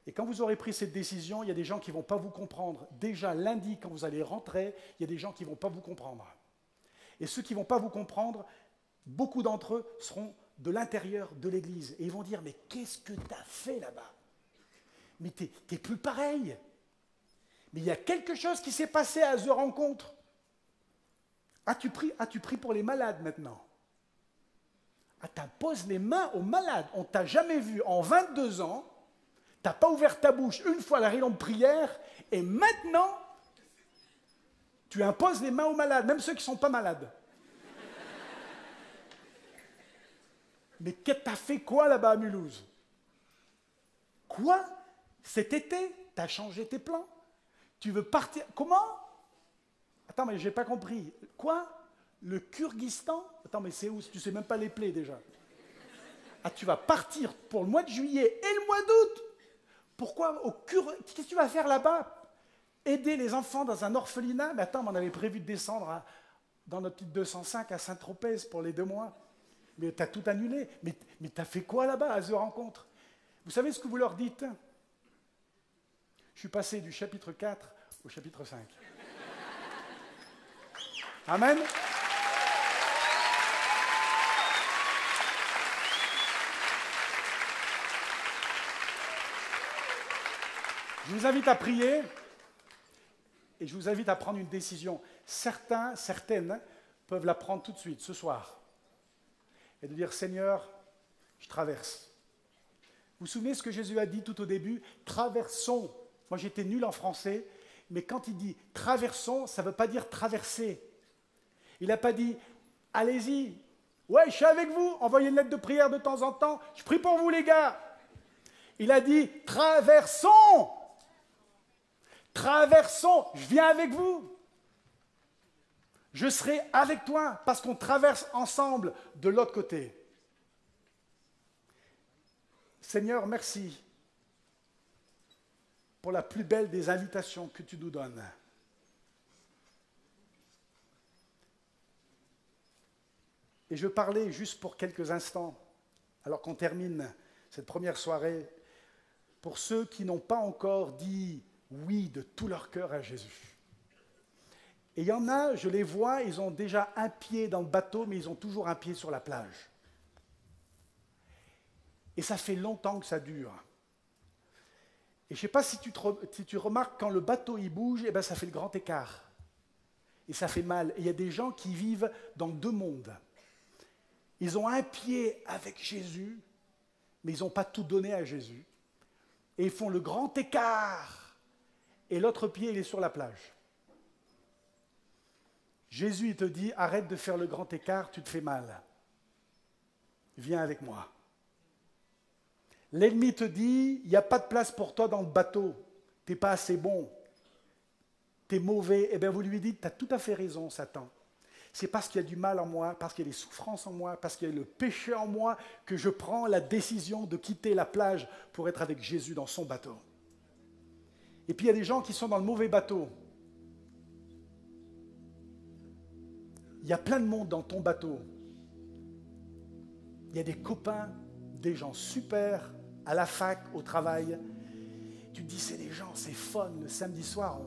Et quand vous aurez pris cette décision, il y a des gens qui ne vont pas vous comprendre. Déjà, lundi, quand vous allez rentrer, il y a des gens qui ne vont pas vous comprendre. Et ceux qui ne vont pas vous comprendre, beaucoup d'entre eux seront de l'intérieur de l'Église. Et ils vont dire, mais qu'est-ce que tu as fait là-bas? Mais tu n'es plus pareil. Mais il y a quelque chose qui s'est passé à The Rencontre. As-tu pris pour les malades maintenant? Ah, tu poses les mains aux malades. On ne t'a jamais vu en 22 ans. Tu n'as pas ouvert ta bouche une fois à la réunion de prière. Et maintenant, tu imposes les mains aux malades, même ceux qui ne sont pas malades. Mais tu as fait quoi là-bas à Mulhouse? Quoi? Cet été, tu as changé tes plans? Tu veux partir? Comment? Attends, mais je n'ai pas compris. Quoi? Le Kyrgyzstan? Attends, mais c'est où? Tu ne sais même pas les plaies déjà. Ah, tu vas partir pour le mois de juillet et le mois d'août? Pourquoi? Qu'est-ce que tu vas faire là-bas? Aider les enfants dans un orphelinat? Mais attends, on avait prévu de descendre dans notre petite 205 à Saint-Tropez pour les 2 mois. Mais tu as tout annulé. Mais tu as fait quoi là-bas à The Rencontre? Vous savez ce que vous leur dites? Je suis passé du chapitre 4 au chapitre 5. Amen. Je vous invite à prier et je vous invite à prendre une décision. Certaines peuvent la prendre tout de suite, ce soir. Et de dire, Seigneur, je traverse. vous souvenez ce que Jésus a dit tout au début? Traversons. Moi, j'étais nul en français, mais quand il dit traversons, ça ne veut pas dire traverser. Il n'a pas dit allez-y. Ouais, je suis avec vous. Envoyez une lettre de prière de temps en temps. Je prie pour vous, les gars. Il a dit traversons. Traversons. Je viens avec vous. Je serai avec toi parce qu'on traverse ensemble de l'autre côté. Seigneur, merci pour la plus belle des invitations que tu nous donnes. Et je parlais juste pour quelques instants, alors qu'on termine cette première soirée, pour ceux qui n'ont pas encore dit oui de tout leur cœur à Jésus. Et il y en a, je les vois, ils ont déjà un pied dans le bateau, mais ils ont toujours un pied sur la plage. Et ça fait longtemps que ça dure. Et je ne sais pas si tu remarques, quand le bateau il bouge, eh ben, ça fait le grand écart. Et ça fait mal. Et il y a des gens qui vivent dans deux mondes. Ils ont un pied avec Jésus, mais ils n'ont pas tout donné à Jésus. Et ils font le grand écart. Et l'autre pied, il est sur la plage. Jésus, il te dit, arrête de faire le grand écart, tu te fais mal. Viens avec moi. L'ennemi te dit, il n'y a pas de place pour toi dans le bateau. Tu n'es pas assez bon. Tu es mauvais. Eh bien, vous lui dites, tu as tout à fait raison, Satan. C'est parce qu'il y a du mal en moi, parce qu'il y a des souffrances en moi, parce qu'il y a le péché en moi, que je prends la décision de quitter la plage pour être avec Jésus dans son bateau. Et puis il y a des gens qui sont dans le mauvais bateau. Il y a plein de monde dans ton bateau. Il y a des copains, des gens super, à la fac, au travail. Tu te dis, c'est des gens, c'est fun. Le samedi soir,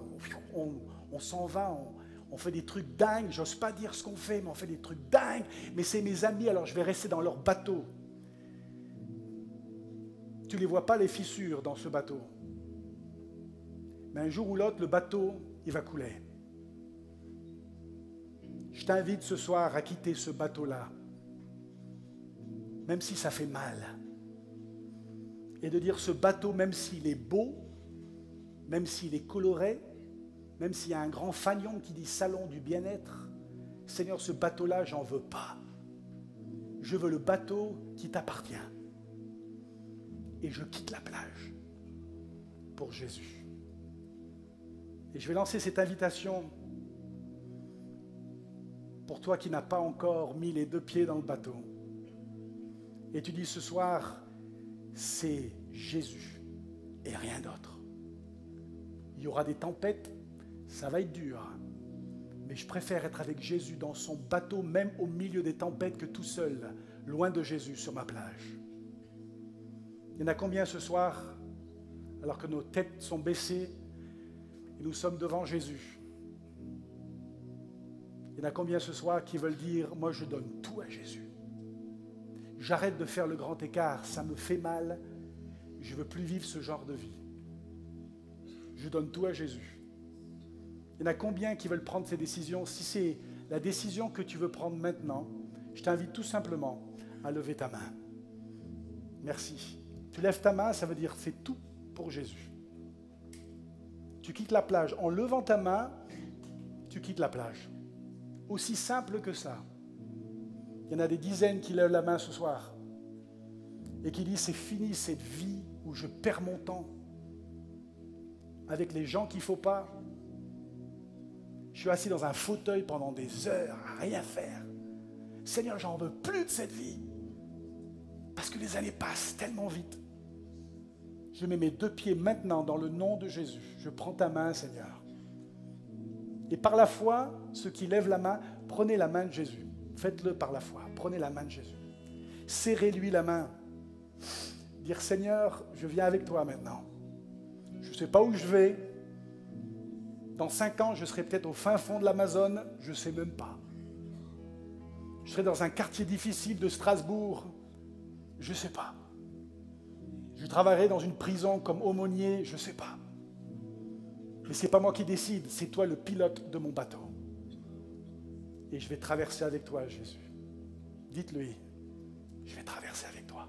on s'en va, on fait des trucs dingues. J'ose pas dire ce qu'on fait, mais on fait des trucs dingues. Mais c'est mes amis, alors je vais rester dans leur bateau. Tu ne les vois pas, les fissures dans ce bateau. Mais un jour ou l'autre, le bateau, il va couler. Je t'invite ce soir à quitter ce bateau-là, même si ça fait mal. Et de dire ce bateau, même s'il est beau, même s'il est coloré, même s'il y a un grand fanion qui dit salon du bien-être, Seigneur, ce bateau-là, j'en veux pas. Je veux le bateau qui t'appartient. Et je quitte la plage pour Jésus. Et je vais lancer cette invitation pour toi qui n'as pas encore mis les deux pieds dans le bateau. Et tu dis ce soir, c'est Jésus et rien d'autre. Il y aura des tempêtes, ça va être dur. Mais je préfère être avec Jésus dans son bateau, même au milieu des tempêtes, que tout seul, loin de Jésus sur ma plage. Il y en a combien ce soir, alors que nos têtes sont baissées et nous sommes devant Jésus? Il y en a combien ce soir qui veulent dire, moi je donne tout à Jésus. J'arrête de faire le grand écart, ça me fait mal, je ne veux plus vivre ce genre de vie. Je donne tout à Jésus. Il y en a combien qui veulent prendre ces décisions? Si c'est la décision que tu veux prendre maintenant, je t'invite tout simplement à lever ta main. Merci. Tu lèves ta main, ça veut dire c'est tout pour Jésus. Tu quittes la plage. En levant ta main, tu quittes la plage. Aussi simple que ça. Il y en a des dizaines qui lèvent la main ce soir et qui disent c'est fini cette vie où je perds mon temps avec les gens qu'il ne faut pas. Je suis assis dans un fauteuil pendant des heures à rien faire. Seigneur, j'en veux plus de cette vie parce que les années passent tellement vite. Je mets mes deux pieds maintenant dans le nom de Jésus. Je prends ta main, Seigneur. Et par la foi, ceux qui lèvent la main, prenez la main de Jésus. Faites-le par la foi. Prenez la main de Jésus. Serrez-lui la main. Dire, Seigneur, je viens avec toi maintenant. Je ne sais pas où je vais. Dans 5 ans, je serai peut-être au fin fond de l'Amazone. Je ne sais même pas. Je serai dans un quartier difficile de Strasbourg. Je ne sais pas. Je travaillerai dans une prison comme aumônier. Je ne sais pas. Mais ce n'est pas moi qui décide. C'est toi le pilote de mon bateau. Et je vais traverser avec toi, Jésus. Dites-lui, je vais traverser avec toi.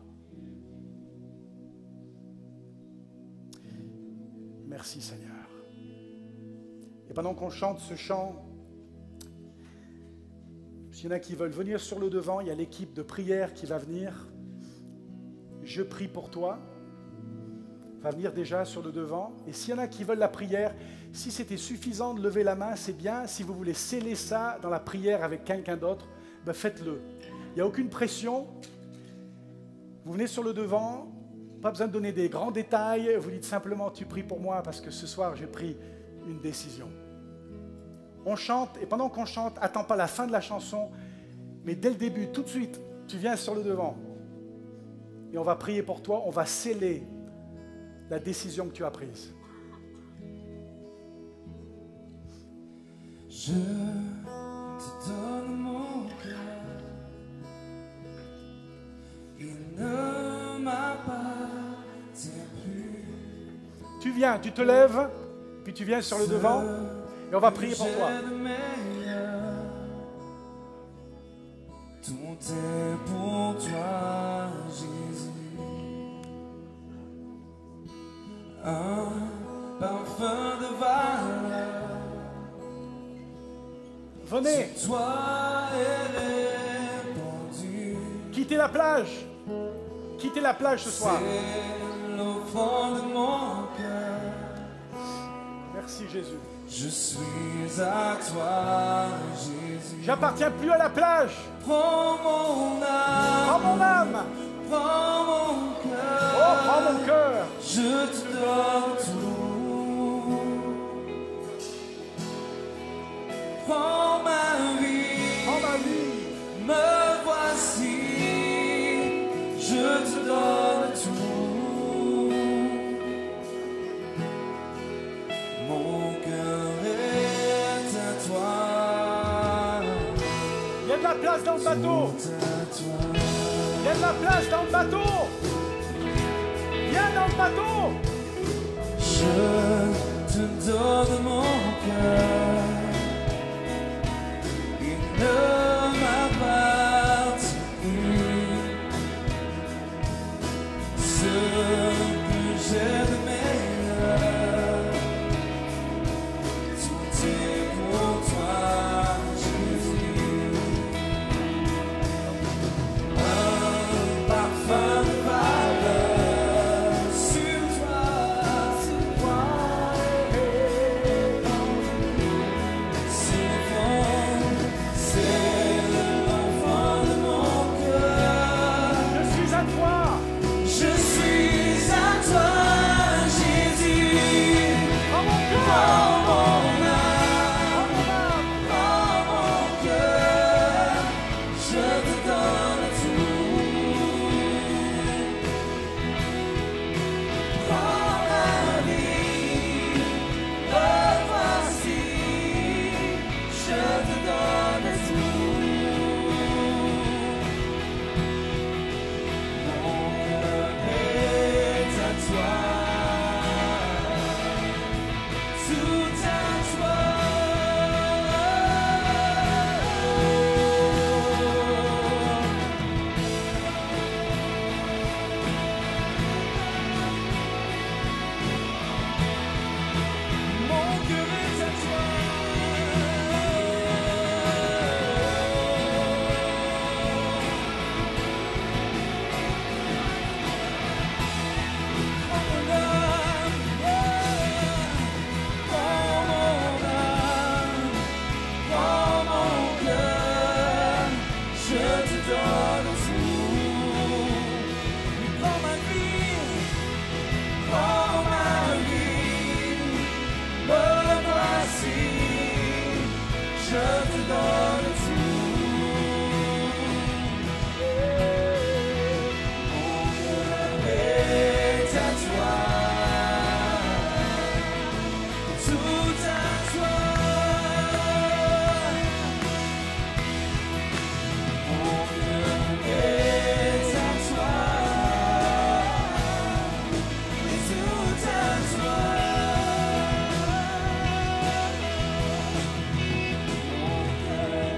Merci Seigneur. Et pendant qu'on chante ce chant, s'il y en a qui veulent venir sur le devant, il y a l'équipe de prière qui va venir. Je prie pour toi. Va venir déjà sur le devant. Et s'il y en a qui veulent la prière, si c'était suffisant de lever la main, c'est bien. Si vous voulez sceller ça dans la prière avec quelqu'un d'autre, ben faites-le. Il n'y a aucune pression. Vous venez sur le devant, pas besoin de donner des grands détails. Vous dites simplement, tu pries pour moi parce que ce soir, j'ai pris une décision. On chante, et pendant qu'on chante, attends pas la fin de la chanson, mais dès le début, tout de suite, tu viens sur le devant. Et on va prier pour toi, on va sceller la décision que tu as prise. Je te donne mon cœur, il ne m'appartient plus. Tu viens, tu te lèves, puis tu viens sur le devant, et on va prier pour toi. Tout est pour toi, Jésus. Un parfum de valeur. Venez, Sur toi est répandu. quittez la plage. Quittez la plage ce soir. C'est au fond de mon cœur. Merci Jésus. Je suis à toi, Jésus. J'appartiens plus à la plage. Prends mon âme. Prends mon âme. Prends mon cœur. Oh, prends mon cœur. Je te donne tout. Prends ma vie. Prends ma vie. Me voici. Je te donne tout. Mon cœur est à toi. Il y a de la place dans le bateau. Tout à toi. Il y a de la place dans le bateau. Viens dans le bateau. Je te donne mon cœur. Il ne m'appartient plus. Ce que j'ai de meilleur, tout est pour toi, Jésus. Un parfum de valeur sur toi, c'est toi. C'est l'enfant de mon cœur. Je suis à toi. Je suis à toi, Jésus. Prends mon cœur. Prends mon âme, Prends mon âme. prends mon cœur. Je te donne tout. Prends ma vie, me voici. Je te donne tout. Mon cœur est à toi. Tout à toi. Mon cœur est à toi. Prends mon âme, prends mon âme, prends mon cœur, je te donne tout. Prends ma vie, me voici, je te donne tout. Mon cœur est à toi, tout à toi. Mon cœur est à toi, et tout à toi. Mon cœur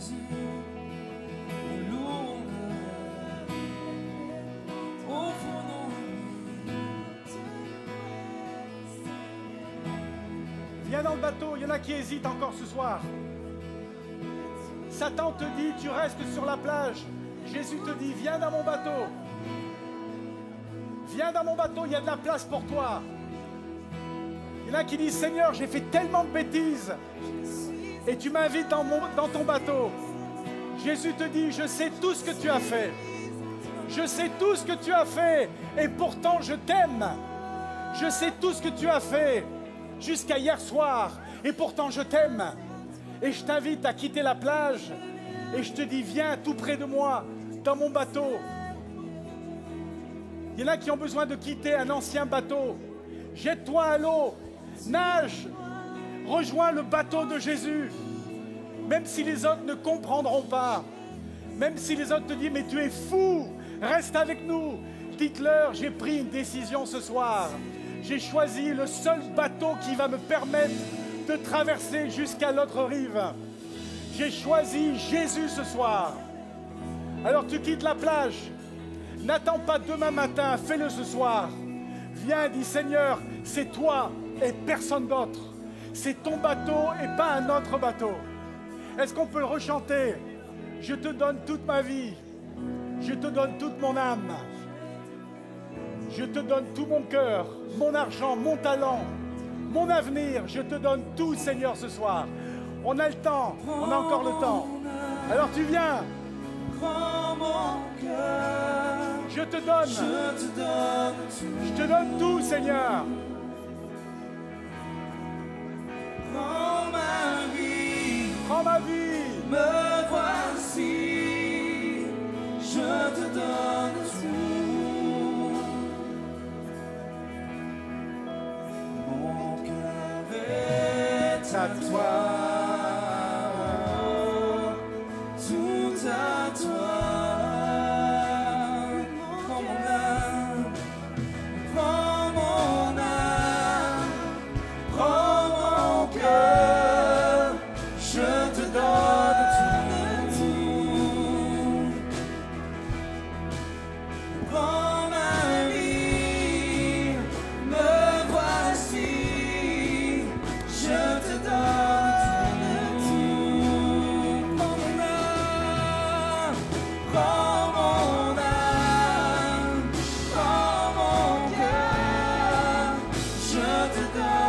Jésus, nous louons au fond de Viens dans le bateau, il y en a qui hésitent encore ce soir. Satan te dit, tu restes sur la plage. Jésus te dit, viens dans mon bateau. Viens dans mon bateau, il y a de la place pour toi. Il y en a qui disent, Seigneur, j'ai fait tellement de bêtises et tu m'invites dans ton bateau. Jésus te dit, je sais tout ce que tu as fait. Je sais tout ce que tu as fait et pourtant je t'aime. Je sais tout ce que tu as fait jusqu'à hier soir et pourtant je t'aime. Et je t'invite à quitter la plage et je te dis, viens tout près de moi, dans mon bateau. Il y en a qui ont besoin de quitter un ancien bateau. Jette-toi à l'eau, nage, rejoins le bateau de Jésus. Même si les autres ne comprendront pas, même si les autres te disent, mais tu es fou, reste avec nous. Dites-leur, j'ai pris une décision ce soir. J'ai choisi le seul bateau qui va me permettre de traverser jusqu'à l'autre rive. J'ai choisi Jésus ce soir. Alors tu quittes la plage. N'attends pas demain matin, fais-le ce soir. Viens, dis Seigneur, c'est toi et personne d'autre. C'est ton bateau et pas un autre bateau. Est-ce qu'on peut le rechanter? Je te donne toute ma vie. Je te donne toute mon âme. Je te donne tout mon cœur, mon argent, mon talent, mon avenir. Je te donne tout, Seigneur, ce soir. On a le temps, on a encore le temps. Alors tu viens. Prends mon cœur, Je te donne tout, Seigneur. prends ma vie, Prends ma vie. me voici, je te donne tout. Mon cœur est à toi, tout à toi. Prends mon âme, prends mon âme, prends mon cœur, je te donne tout. Prends ma vie, me voici, je te donne tout. Prends mon âme, prends mon âme, prends mon cœur, je te donne.